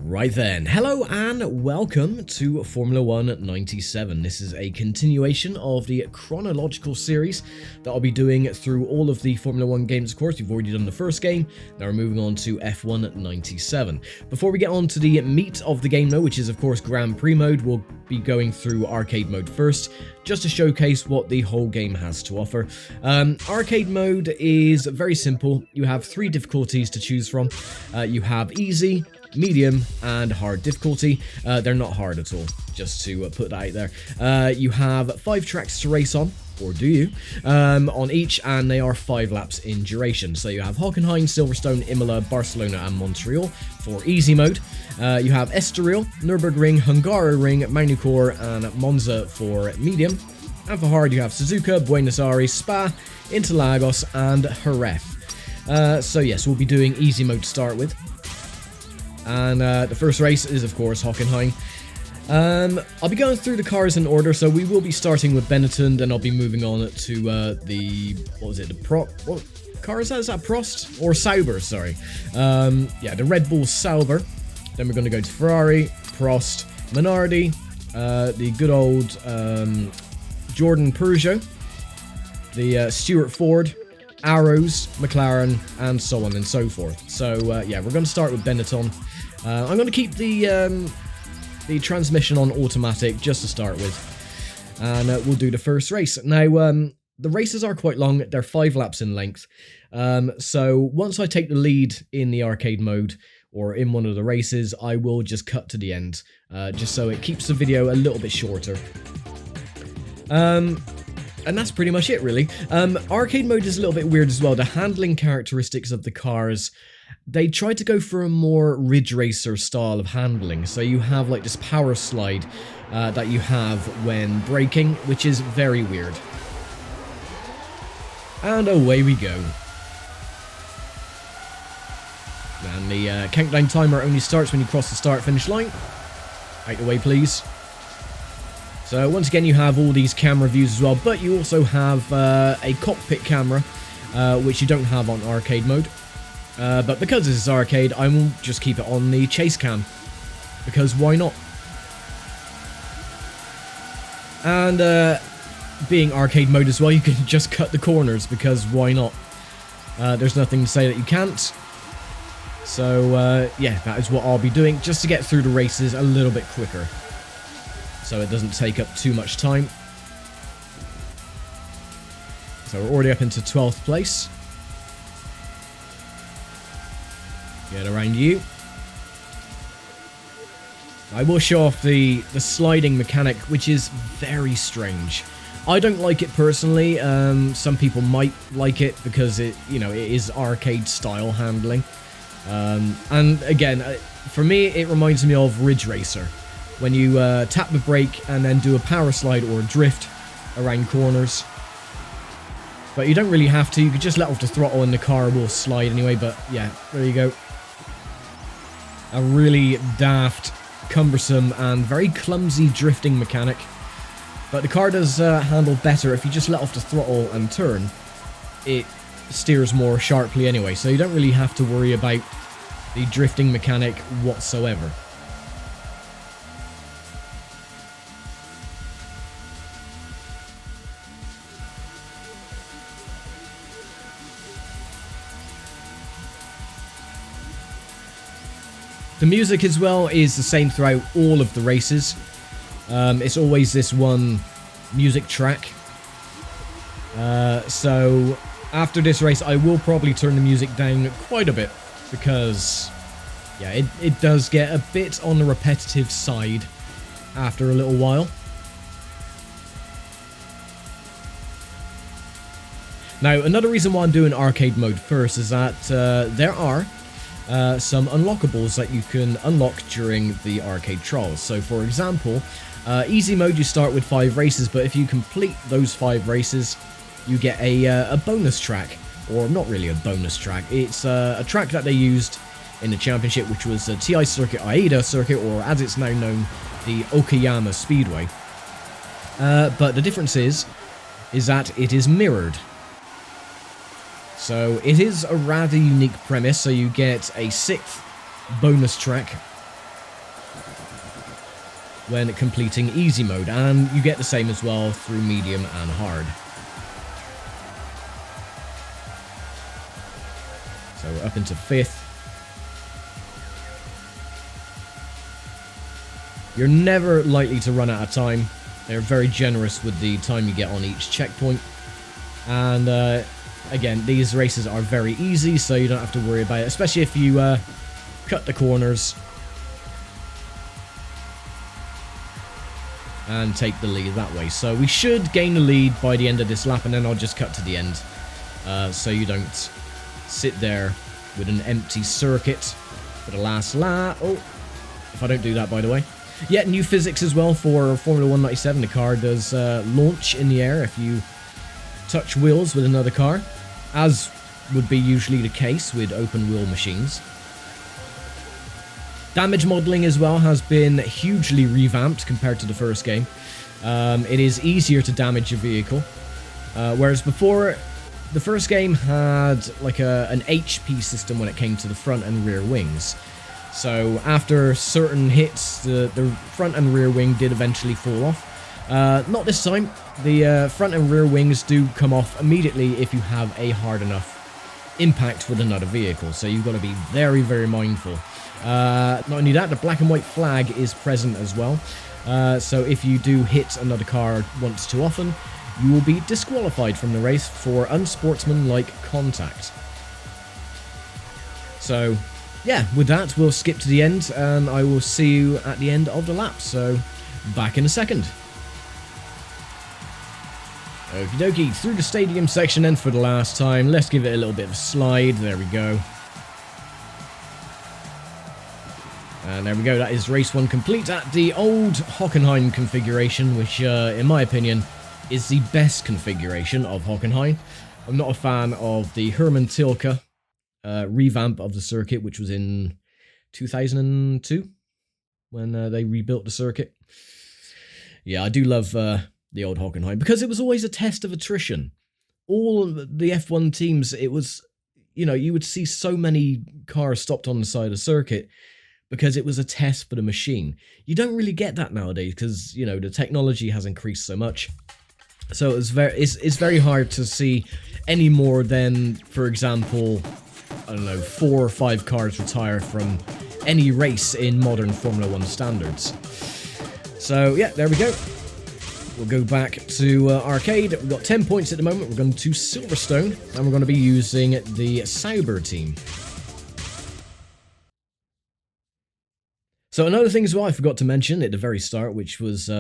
Right then, hello and welcome to Formula 1 97. This is a continuation of the chronological series that I'll be doing through all of the Formula 1 games. Of course, we've already done the first game, now we're moving on to F1 97. Before we get on to the meat of the game though, which is of course Grand Prix mode, we'll be going through arcade mode first, just to showcase what the whole game has to offer. Arcade mode is very simple. You have 3 difficulties to choose from. You have easy, medium, and hard difficulty. They're not hard at all, just to put that out there. You have 5 tracks to race on, or do you, on each, and they are 5 laps in duration. So you have Hockenheim, Silverstone, Imola, Barcelona, and Montreal for easy mode. You have Estoril, Nürburgring, Hungaroring, Magny-Cours, and Monza for medium. And for hard, you have Suzuka, Buenos Aires, Spa, Interlagos, and Jerez. So yes, we'll be doing easy mode to start with. And the first race is, of course, Hockenheim. I'll be going through the cars in order, so we will be starting with Benetton, then I'll be moving on to what car is that? Is that Prost? Or Sauber, sorry. Yeah, the Red Bull Sauber. Then we're going to go to Ferrari, Prost, Minardi, the good old Jordan Peugeot, the Stuart Ford, Arrows, McLaren, and so on and so forth. So yeah, we're going to start with Benetton. I'm going to keep the transmission on automatic just to start with, and we'll do the first race. Now, the races are quite long. They're 5 laps in length. So once I take the lead in the arcade mode, or in one of the races, I will just cut to the end, just so it keeps the video a little bit shorter. And that's pretty much it, really. Arcade mode is a little bit weird as well. The handling characteristics of the cars, they tried to go for a more Ridge Racer style of handling. So you have like this power slide that you have when braking, which is very weird. And away we go. And the countdown timer only starts when you cross the start-finish line. Out the way, please. So once again, you have all these camera views as well, but you also have a cockpit camera, which you don't have on arcade mode. But because this is arcade, I will just keep it on the chase cam, because why not? And being arcade mode as well, you can just cut the corners, because why not? There's nothing to say that you can't. So yeah, that is what I'll be doing, just to get through the races a little bit quicker, so it doesn't take up too much time. So we're already up into 12th place. Get around you. I will show off the sliding mechanic, which is very strange. I don't like it personally. Some people might like it because it is arcade style handling. And again, for me, it reminds me of Ridge Racer, when you tap the brake and then do a power slide or a drift around corners. But you don't really have to. You could just let off the throttle and the car will slide anyway. But yeah, there you go. A really daft, cumbersome, and very clumsy drifting mechanic. But the car does handle better if you just let off the throttle and turn. It steers more sharply anyway, so you don't really have to worry about the drifting mechanic whatsoever. The music as well is the same throughout all of the races. It's always this one music track. So after this race, I will probably turn the music down quite a bit, because yeah, it does get a bit on the repetitive side after a little while. Now, another reason why I'm doing arcade mode first is that there are some unlockables that you can unlock during the arcade trials. So for example, easy mode, you start with 5 races, but if you complete those 5 races, you get a bonus track. Or not really a bonus track, it's a track that they used in the championship, which was the TI circuit, Adia circuit, or as it's now known, the Okayama Speedway. But the difference is that it is mirrored. So it is a rather unique premise, so you get a 6th bonus track when completing easy mode, and you get the same as well through medium and hard. So we're up into 5th. You're never likely to run out of time. They're very generous with the time you get on each checkpoint. And again, these races are very easy, so you don't have to worry about it, especially if you cut the corners and take the lead that way. So we should gain the lead by the end of this lap, and then I'll just cut to the end, so you don't sit there with an empty circuit for the last lap. Oh, if I don't do that, by the way. Yeah, new physics as well for Formula 197. The car does launch in the air if you touch wheels with another car, as would be usually the case with open wheel machines. Damage modeling as well has been hugely revamped compared to the first game. It is easier to damage your vehicle, whereas before, the first game had like an HP system when it came to the front and rear wings. So after certain hits, the front and rear wing did eventually fall off. Not this time. The front and rear wings do come off immediately if you have a hard enough impact with another vehicle. So you've got to be very, very mindful. Not only that, the black and white flag is present as well. So if you do hit another car once too often, you will be disqualified from the race for unsportsmanlike contact. So yeah, with that, we'll skip to the end, and I will see you at the end of the lap, so back in a second. Okie dokie, through the stadium section then for the last time. Let's give it a little bit of a slide. There we go. And there we go, that is race 1 complete at the old Hockenheim configuration, which, in my opinion, is the best configuration of Hockenheim. I'm not a fan of the Hermann Tilke revamp of the circuit, which was in 2002 when they rebuilt the circuit. Yeah, I do love the old Hockenheim because it was always a test of attrition. All the F1 teams, it was, you know, you would see so many cars stopped on the side of the circuit because it was a test for the machine. You don't really get that nowadays because, you know, the technology has increased so much. So it's very hard to see any more than, for example, I don't know, 4 or 5 cars retire from any race in modern Formula 1 standards. So yeah, there we go. We'll go back to arcade. We've got 10 points at the moment. We're going to Silverstone, and we're going to be using the Sauber team. So another thing as well I forgot to mention at the very start, which was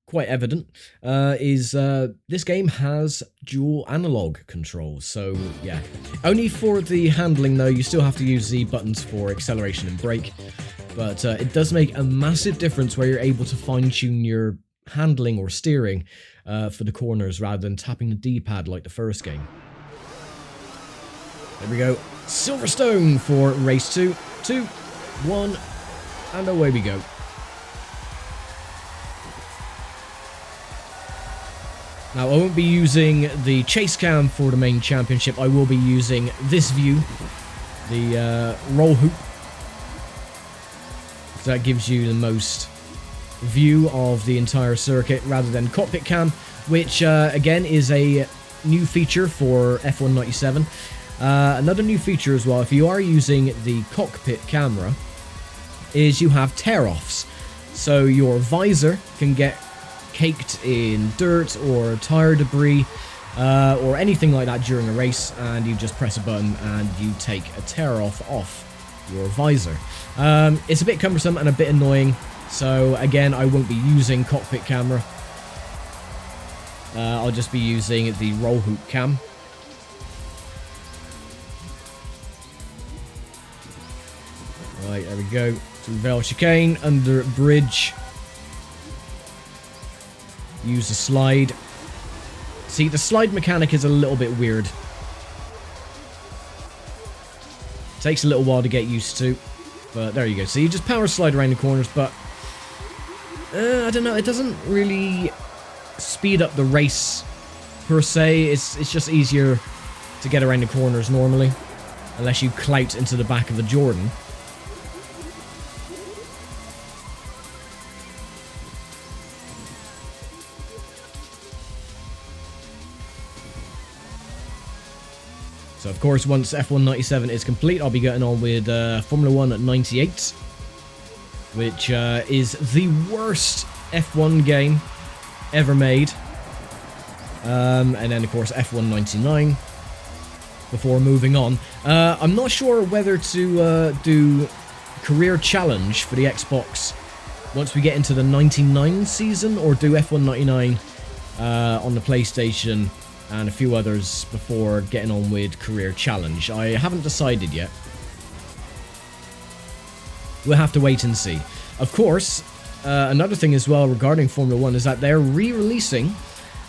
quite evident, is this game has dual analog controls. So yeah, only for the handling though, you still have to use the buttons for acceleration and brake, but it does make a massive difference where you're able to fine-tune your handling or steering for the corners rather than tapping the D-pad like the first game. There we go, Silverstone for race 2. 2, 1, and away we go. Now, I won't be using the chase cam for the main championship. I will be using this view, the roll hoop. So that gives you the most view of the entire circuit rather than cockpit cam, which again is a new feature for F1 97. Another new feature as well, if you are using the cockpit camera, is you have tear-offs. So your visor can get caked in dirt or tire debris or anything like that during a race, and you just press a button and you take a tear-off off your visor. It's a bit cumbersome and a bit annoying, so again, I won't be using cockpit camera. I'll just be using the roll hoop cam. Right, there we go. Through Vale Chicane, under bridge. Use the slide. See, the slide mechanic is a little bit weird. Takes a little while to get used to. But there you go. So you just power slide around the corners, but I don't know, it doesn't really speed up the race per se. It's just easier to get around the corners normally, unless you clout into the back of the Jordan. So, of course, once F1 97 is complete, I'll be getting on with Formula 1 at 98, which is the worst F1 game ever made. And then, of course, F1 99 before moving on. I'm not sure whether to do Career Challenge for the Xbox once we get into the 99 season, or do F1 99 on the PlayStation and a few others before getting on with Career Challenge. I haven't decided yet. We'll have to wait and see. Of course, another thing as well regarding Formula 1 is that they're re-releasing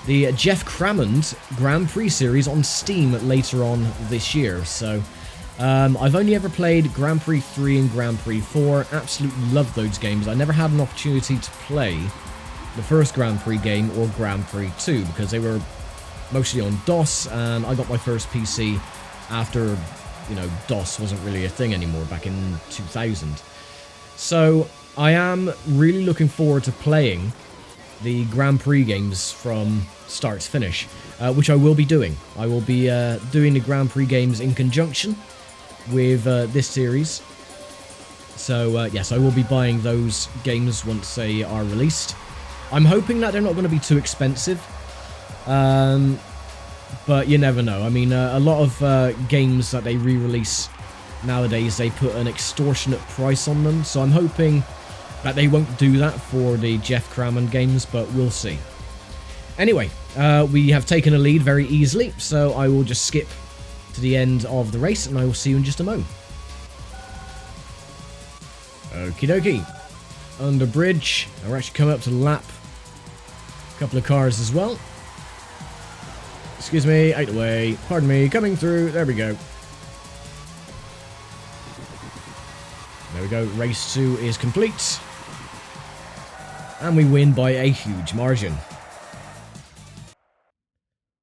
the Jeff Crammond Grand Prix series on Steam later on this year. So, I've only ever played Grand Prix 3 and Grand Prix 4. Absolutely love those games. I never had an opportunity to play the first Grand Prix game or Grand Prix 2 because they were mostly on DOS, and I got my first PC after, you know, DOS wasn't really a thing anymore back in 2000. So I am really looking forward to playing the Grand Prix games from start to finish, which I will be doing. I will be doing the Grand Prix games in conjunction with this series. So yes, I will be buying those games once they are released. I'm hoping that they're not going to be too expensive. But you never know. I mean, a lot of games that they re-release nowadays, they put an extortionate price on them. So I'm hoping that they won't do that for the Jeff Crammond games, but we'll see. Anyway, we have taken a lead very easily, so I will just skip to the end of the race, and I will see you in just a moment. Okie dokie. Under bridge. And we're actually coming up to lap a couple of cars as well. Excuse me, out the way. Pardon me, coming through. There we go. There we go. Race 2 is complete. And we win by a huge margin.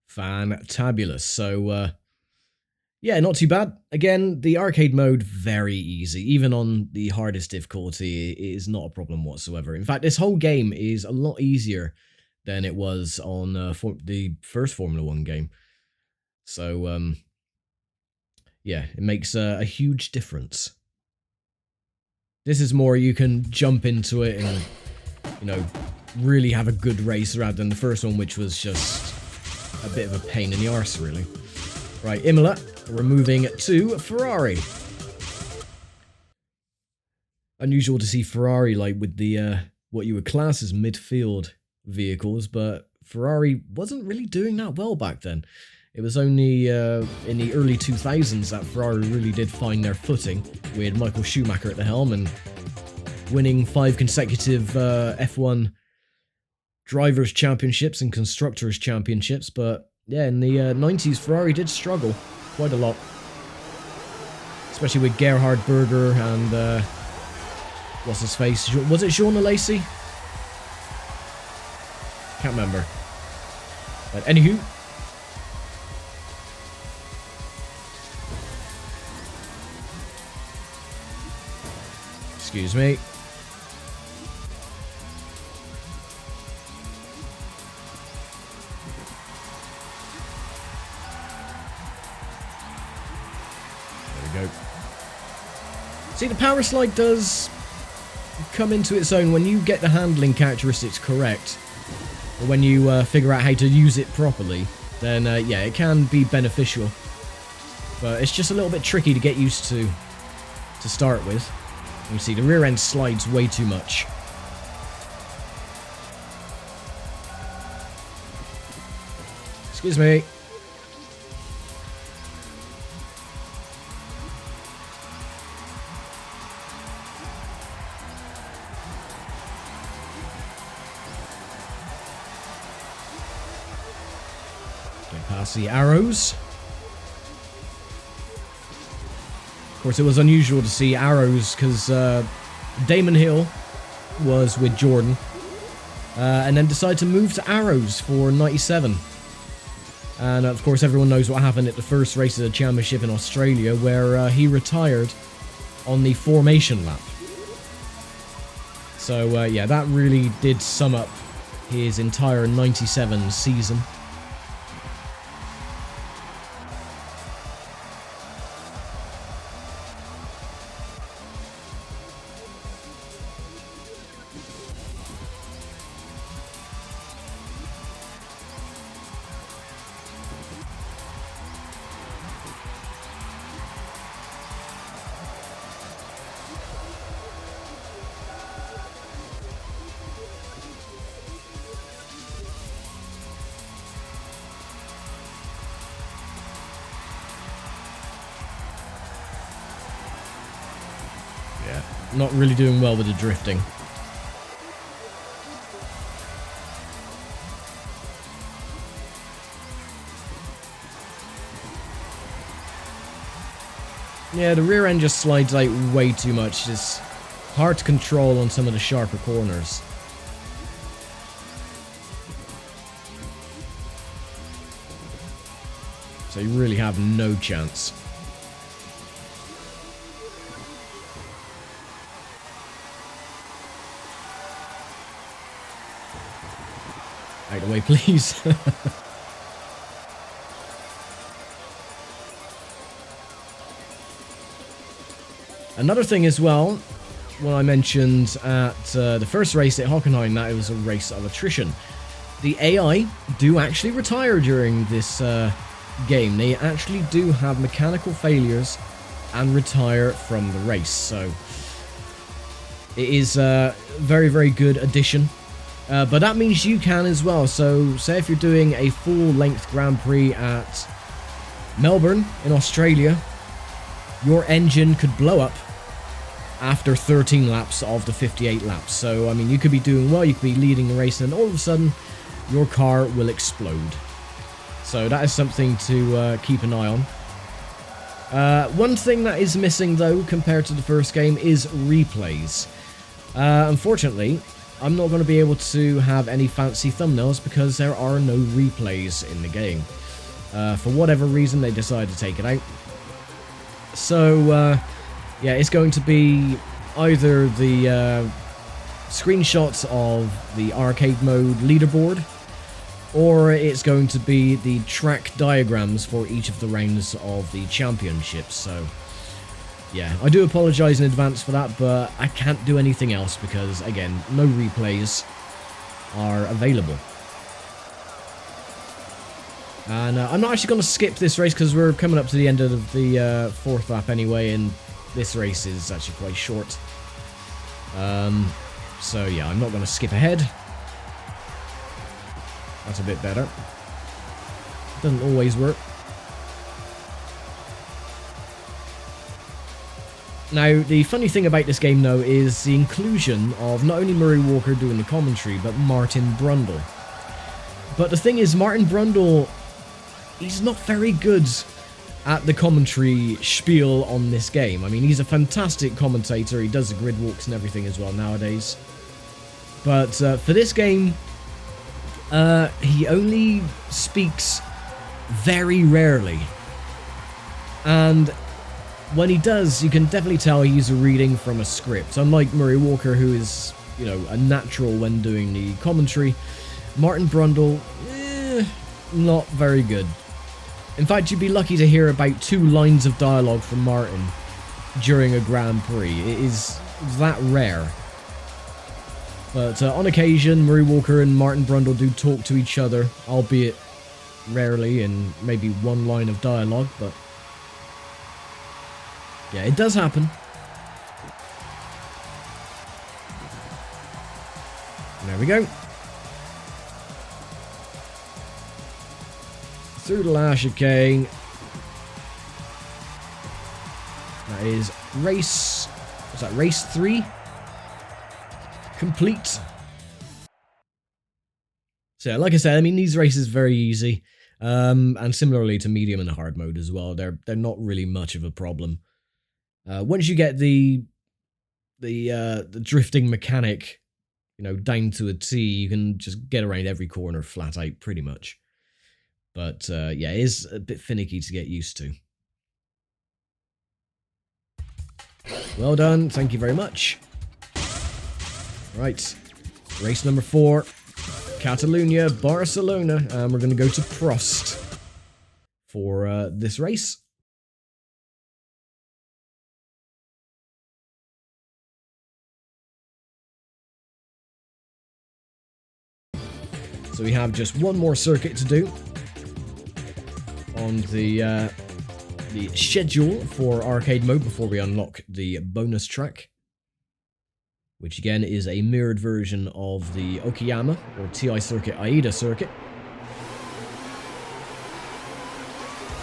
Fantabulous. So, yeah, not too bad. Again, the arcade mode, very easy. Even on the hardest difficulty, it is not a problem whatsoever. In fact, this whole game is a lot easier than it was on the first Formula 1 game. So, yeah, it makes a huge difference. This is more you can jump into it and, you know, really have a good race rather than the first one, which was just a bit of a pain in the arse, really. Right, Imola, we're moving to Ferrari. Unusual to see Ferrari, like, with the, what you would class as midfield vehicles, but Ferrari wasn't really doing that well back then. It was only in the early 2000s that Ferrari really did find their footing, with Michael Schumacher at the helm and winning 5 consecutive F1 Drivers' Championships and Constructors' Championships. But yeah, in the 90s, Ferrari did struggle quite a lot, especially with Gerhard Berger and what's his face? Was it Jean Alesi? Can't remember. But anywho, excuse me. There we go. See, the power slide does come into its own when you get the handling characteristics correct. When you figure out how to use it properly, then yeah, it can be beneficial. But it's just a little bit tricky to get used to start with. You see, the rear end slides way too much. Excuse me. Past the arrows. Of course, it was unusual to see arrows because Damon Hill was with Jordan and then decided to move to arrows for 97. And of course, everyone knows what happened at the first race of the championship in Australia, where he retired on the formation lap. So yeah, that really did sum up his entire 97 season. Yeah, not really doing well with the drifting. Yeah, the rear end just slides out way too much. It's hard to control on some of the sharper corners. So you really have no chance. Out of the way, please. Another thing as well, when I mentioned at the first race at Hockenheim that it was a race of attrition. The AI do actually retire during this game. They actually do have mechanical failures and retire from the race. So it is a very, very good addition. But that means you can as well. So say if you're doing a full-length Grand Prix at Melbourne in Australia, your engine could blow up after 13 laps of the 58 laps. So, I mean, you could be doing well, you could be leading the race, and all of a sudden, your car will explode. So that is something to keep an eye on. One thing that is missing, though, compared to the first game, is replays. Unfortunately, I'm not going to be able to have any fancy thumbnails because there are no replays in the game. For whatever reason, they decided to take it out. So, yeah, it's going to be either the screenshots of the arcade mode leaderboard, or it's going to be the track diagrams for each of the rounds of the championships. So, yeah, I do apologise in advance for that, but I can't do anything else because, again, no replays are available. And I'm not actually going to skip this race because we're coming up to the end of the fourth lap anyway, and this race is actually quite short. So yeah, I'm not going to skip ahead. That's a bit better. Doesn't always work. Now, the funny thing about this game, though, is the inclusion of not only Murray Walker doing the commentary, but Martin Brundle. But the thing is, Martin Brundle, he's not very good at the commentary spiel on this game. I mean, he's a fantastic commentator. He does the grid walks and everything as well nowadays. But for this game, he only speaks very rarely. And when he does, you can definitely tell he's reading from a script. Unlike Murray Walker, who is, you know, a natural when doing the commentary, Martin Brundle, not very good. In fact, you'd be lucky to hear about 2 lines of dialogue from Martin during a Grand Prix. It is that rare. But on occasion, Murray Walker and Martin Brundle do talk to each other, albeit rarely in maybe 1 line of dialogue, but yeah, it does happen. There we go. Through the last chicane. That is race... what's that? Race 3? Complete. So yeah, like I said, I mean, these races are very easy. And similarly to medium and hard mode as well. They're not really much of a problem. Once you get the drifting mechanic, you know, down to a T, you can just get around every corner flat out pretty much. But yeah, it is a bit finicky to get used to. Well done, thank you very much. Right, race number 4, Catalunya, Barcelona, and we're going to go to Prost for this race. So we have just one more circuit to do on the schedule for arcade mode before we unlock the bonus track, which again is a mirrored version of the Okayama or TI circuit Aida circuit.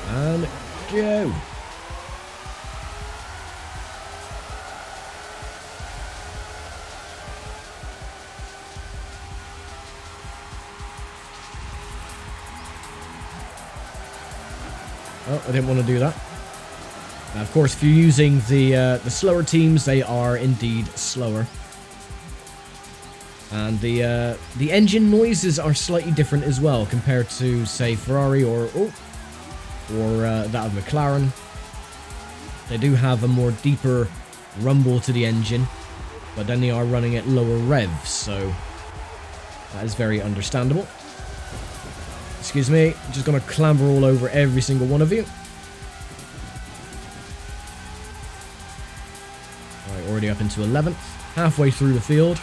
And go! I didn't want to do that. Now, of course, if you're using the slower teams, they are indeed slower. And the engine noises are slightly different as well compared to, say, Ferrari or that of McLaren. They do have a more deeper rumble to the engine, but then they are running at lower revs, so that is very understandable. Excuse me, I'm just going to clamber all over every single one of you. Alright, already up into 11th, halfway through the field.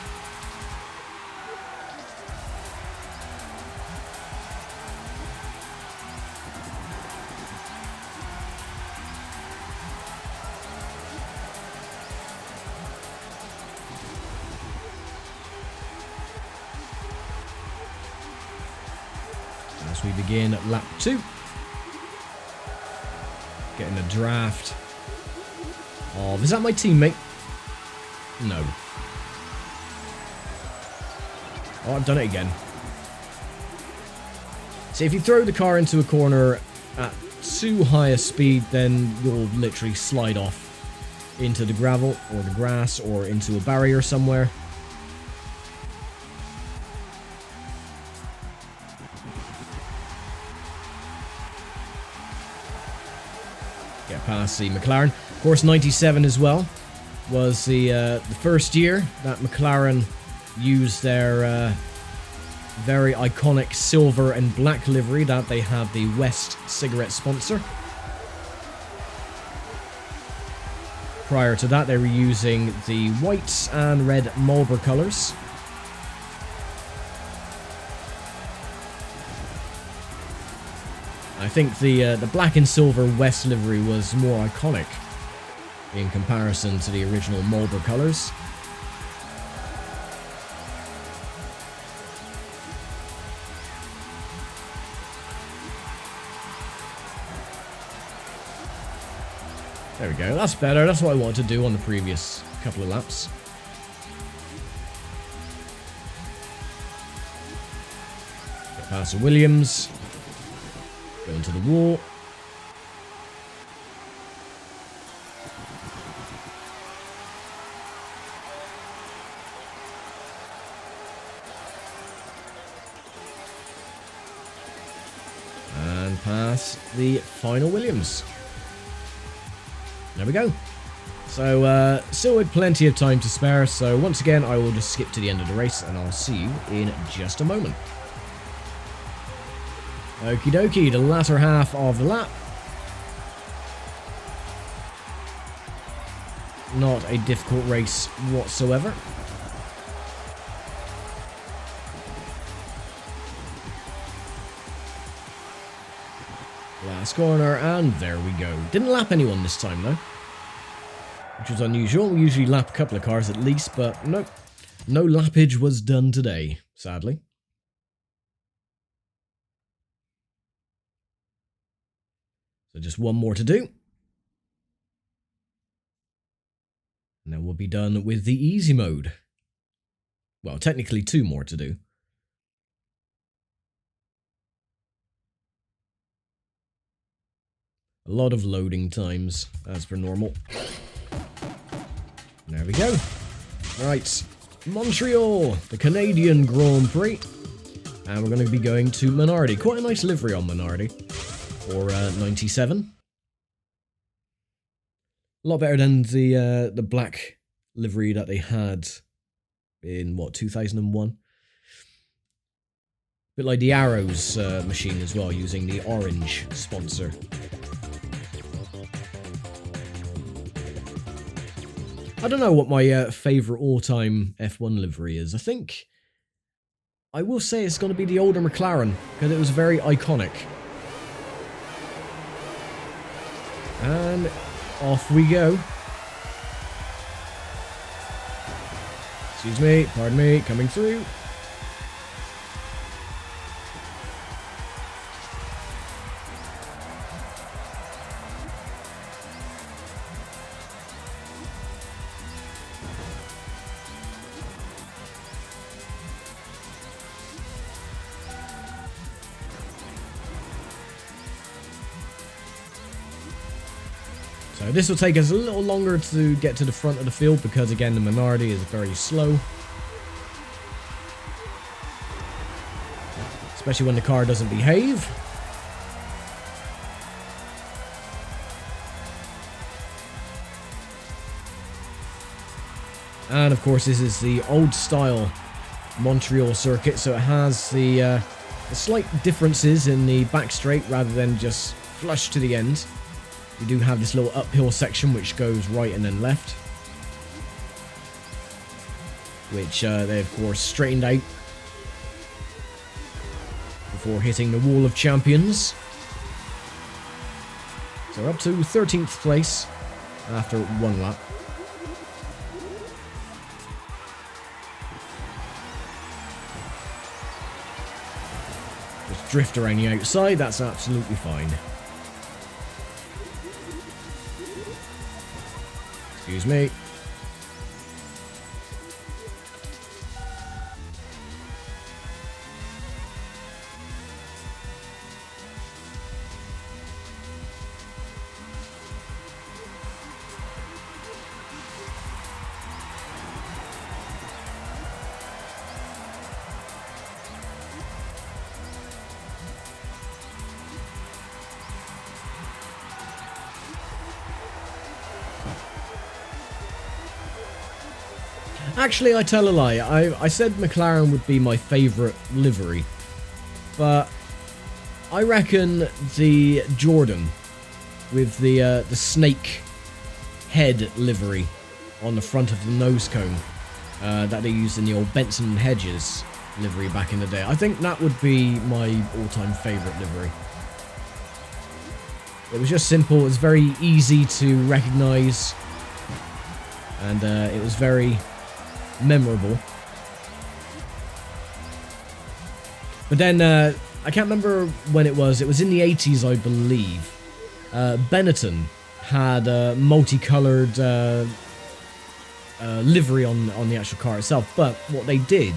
As we begin lap 2. Getting a draft of... Is that my teammate? No. Oh, I've done it again. See, if you throw the car into a corner at too high a speed, then you'll literally slide off into the gravel or the grass or into a barrier somewhere. Get past the McLaren. Of course, 97 as well was the first year that McLaren used their very iconic silver and black livery that they have the West cigarette sponsor. Prior to that, they were using the white and red Marlboro colours. I think the black and silver West livery was more iconic in comparison to the original Marlboro colours. There we go, that's better. That's what I wanted to do on the previous couple of laps. Get past the Williams. Go into the wall. And pass the final Williams. There we go. So, still with plenty of time to spare, so once again, I will just skip to the end of the race, and I'll see you in just a moment. Okie dokie, the latter half of the lap. Not a difficult race whatsoever. Last corner, and there we go. Didn't lap anyone this time, though. Which was unusual. We usually lap a couple of cars at least, but nope. No lappage was done today, sadly. So just one more to do. And then we'll be done with the easy mode. Well, technically 2 more to do. A lot of loading times, as per normal. There we go. Right, Montreal, the Canadian Grand Prix. And we're going to be going to Minardi. Quite a nice livery on Minardi for 97. A lot better than the black livery that they had in, what, 2001? Bit like the Arrows machine as well, using the orange sponsor. I don't know what my favourite all-time F1 livery is. I think I will say it's going to be the older McLaren, because it was very iconic. And off we go. Excuse me, pardon me, coming through. So this will take us a little longer to get to the front of the field because, again, the Minardi is very slow. Especially when the car doesn't behave. And of course this is the old style Montreal circuit, so it has the slight differences in the back straight rather than just flush to the end. You do have this little uphill section which goes right and then left, which they of course straightened out before hitting the wall of champions. So we're up to 13th place after one lap. Just drift around the outside, that's absolutely fine. Excuse me. Actually, I tell a lie. I said McLaren would be my favourite livery, but I reckon the Jordan with the snake head livery on the front of the nose cone that they used in the old Benson and Hedges livery back in the day. I think that would be my all-time favourite livery. It was just simple. It was very easy to recognise, and it was very memorable. But then I can't remember when it was in the 80s, I believe. Benetton had a multicolored livery on the actual car itself, but what they did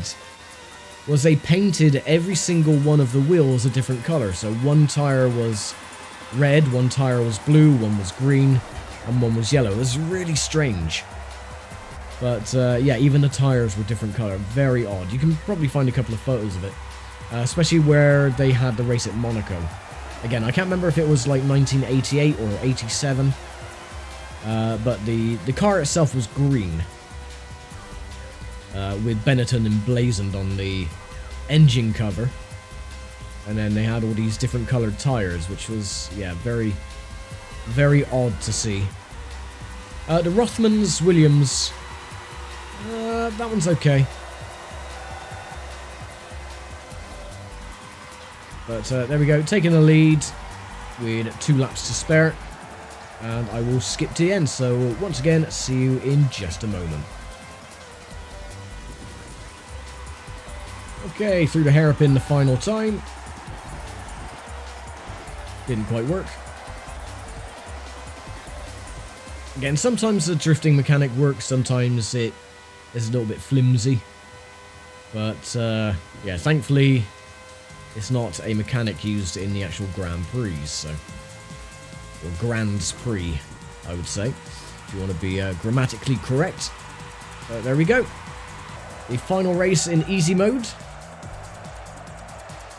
was they painted every single one of the wheels a different color. So one tire was red, one tire was blue, one was green, and one was yellow. It was really strange. But yeah, even the tires were different color. Very odd. You can probably find a couple of photos of it. Especially where they had the race at Monaco. Again, I can't remember if it was like 1988 or 87. But the car itself was green. With Benetton emblazoned on the engine cover. And then they had all these different colored tires, which was, yeah, very, very odd to see. The Rothmans, Williams... that one's okay. But there we go, taking the lead with 2 laps to spare. And I will skip to the end, so once again, see you in just a moment. Okay, through the hairpin the final time. Didn't quite work. Again, sometimes the drifting mechanic works, sometimes it is a little bit flimsy. But, yeah, thankfully, it's not a mechanic used in the actual Grand Prix, so... Or Grand Prix, I would say, if you want to be grammatically correct. But there we go. The final race in easy mode.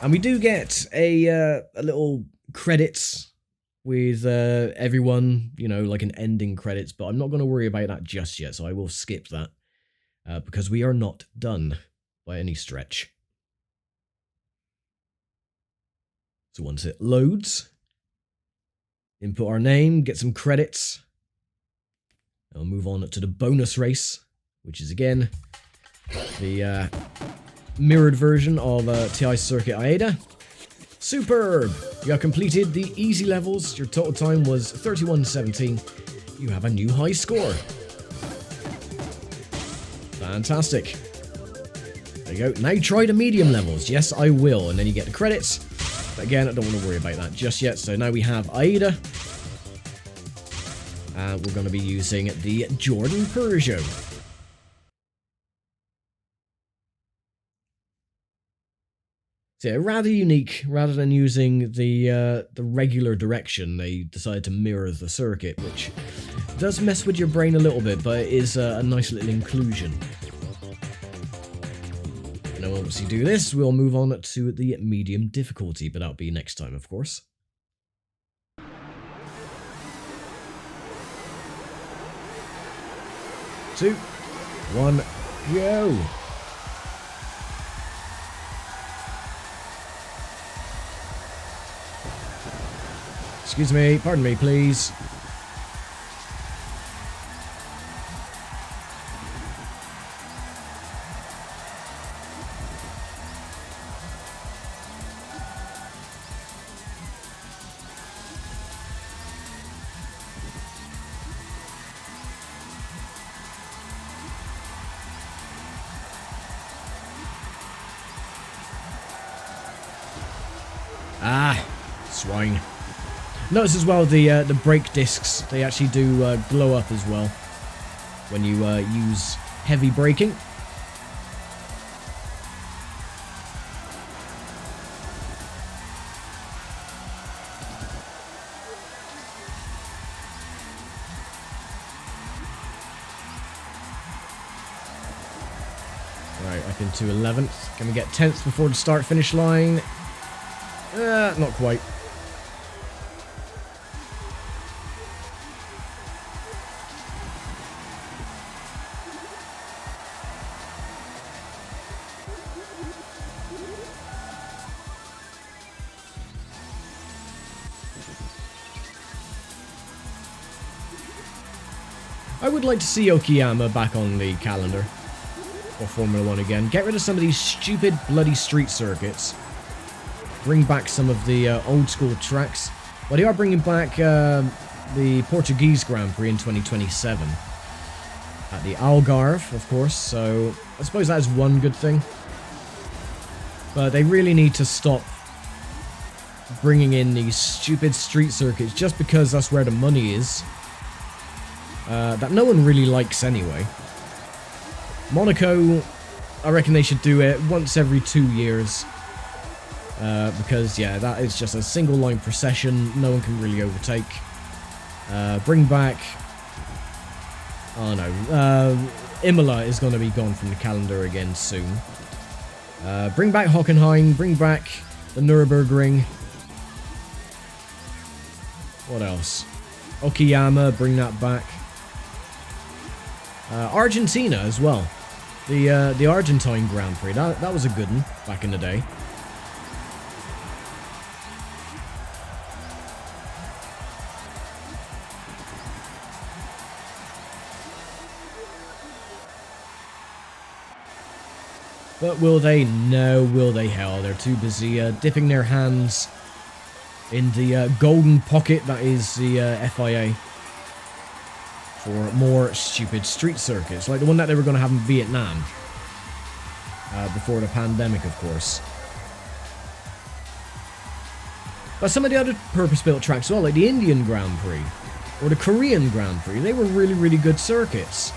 And we do get a little credits with everyone, you know, like an ending credits, but I'm not going to worry about that just yet, so I will skip that. Because we are not done by any stretch. So once it loads, input our name, get some credits. I'll move on to the bonus race, which is again the mirrored version of TI Circuit Aida. Superb! You have completed the easy levels. Your total time was 31:17. You have a new high score. Fantastic. There you go. Now try the medium levels. Yes, I will. And then you get the credits. But again, I don't want to worry about that just yet. So now we have Aida. And we're going to be using the Jordan Peugeot. So yeah, rather unique. Rather than using the regular direction, they decided to mirror the circuit, which does mess with your brain a little bit, but it is a nice little inclusion. And once you do this, we'll move on to the medium difficulty, but that'll be next time, of course. Two, one, go! Excuse me, pardon me, please. Ah, swine. Notice as well the brake discs, they actually do glow up as well when you use heavy braking. Right, up into 11th. Can we get 10th before the start-finish line? Not quite. I would like to see Hockenheim back on the calendar for Formula 1 again. Get rid of some of these stupid bloody street circuits. Bring back some of the old school tracks. Well, they are bringing back the Portuguese Grand Prix in 2027 at the Algarve, of course, so I suppose that is one good thing. But they really need to stop bringing in these stupid street circuits just because that's where the money is. That no one really likes anyway. Monaco, I reckon they should do it once every 2 years. Because, yeah, that is just a single line procession. No one can really overtake. Bring back... Oh, no. Imola is going to be gone from the calendar again soon. Bring back Hockenheim. Bring back the Nürburgring. What else? Okayama, bring that back. Argentina as well. The Argentine Grand Prix. That was a good one back in the day. But will they? No, will they? Hell, they're too busy dipping their hands in the golden pocket that is the FIA for more stupid street circuits, like the one that they were going to have in Vietnam before the pandemic, of course. But some of the other purpose-built tracks as well, like the Indian Grand Prix or the Korean Grand Prix, they were really, really good circuits.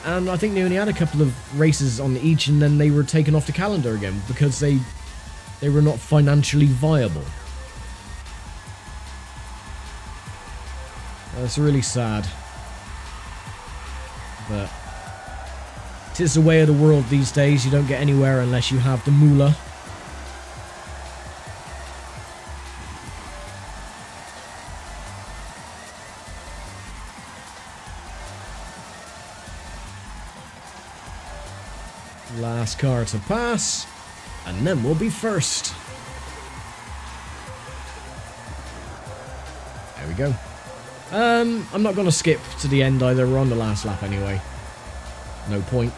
And I think they only had a couple of races on each, and then they were taken off the calendar again because they were not financially viable. That's really sad. But 'tis the way of the world these days. You don't get anywhere unless you have the moolah. Last car to pass, and then we'll be first. There we go. I'm not going to skip to the end either. We're on the last lap anyway. No point.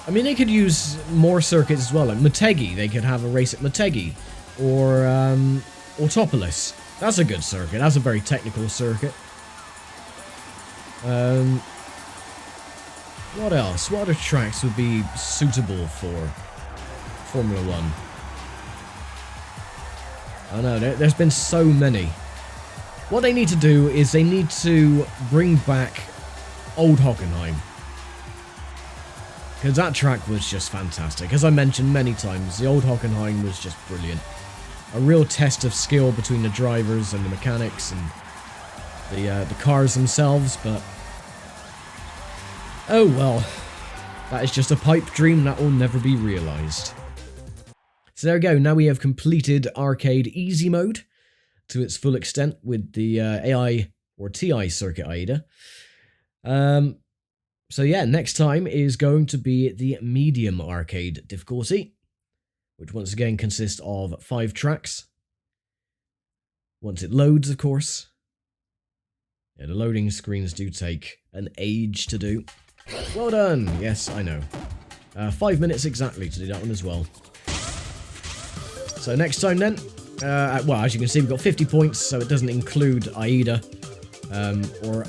I mean, they could use more circuits as well. Like Motegi, they could have a race at Motegi. Or Autopolis. That's a good circuit. That's a very technical circuit. What else? What other tracks would be suitable for Formula 1? I know, there's been so many. What they need to do is they need to bring back old Hockenheim. Because that track was just fantastic. As I mentioned many times, the old Hockenheim was just brilliant. A real test of skill between the drivers and the mechanics and the cars themselves, but oh well. That is just a pipe dream that will never be realised. So there we go, now we have completed Arcade Easy Mode to its full extent with the AI or TI circuit Aida. So yeah, next time is going to be the medium arcade difficulty, which once again consists of 5 tracks. Once it loads, of course. Yeah, the loading screens do take an age to do. Well done! Yes, I know. 5 minutes exactly to do that one as well. So next time then, well, as you can see, we've got 50 points, so it doesn't include Aida, or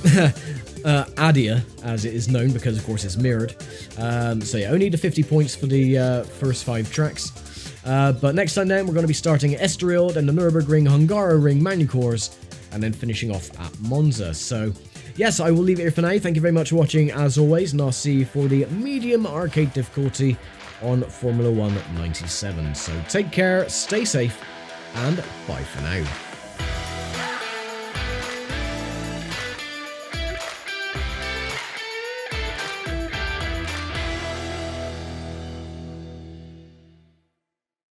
Adia, as it is known, because of course it's mirrored. So yeah, only the 50 points for the first 5 tracks. But next time then, we're going to be starting Estoril, then the Nürburgring, Hungaroring, Magny-Cours, and then finishing off at Monza. So yes, I will leave it here for now. Thank you very much for watching, as always, and I'll see you for the medium arcade difficulty on Formula 1 97. So take care, stay safe, and bye for now.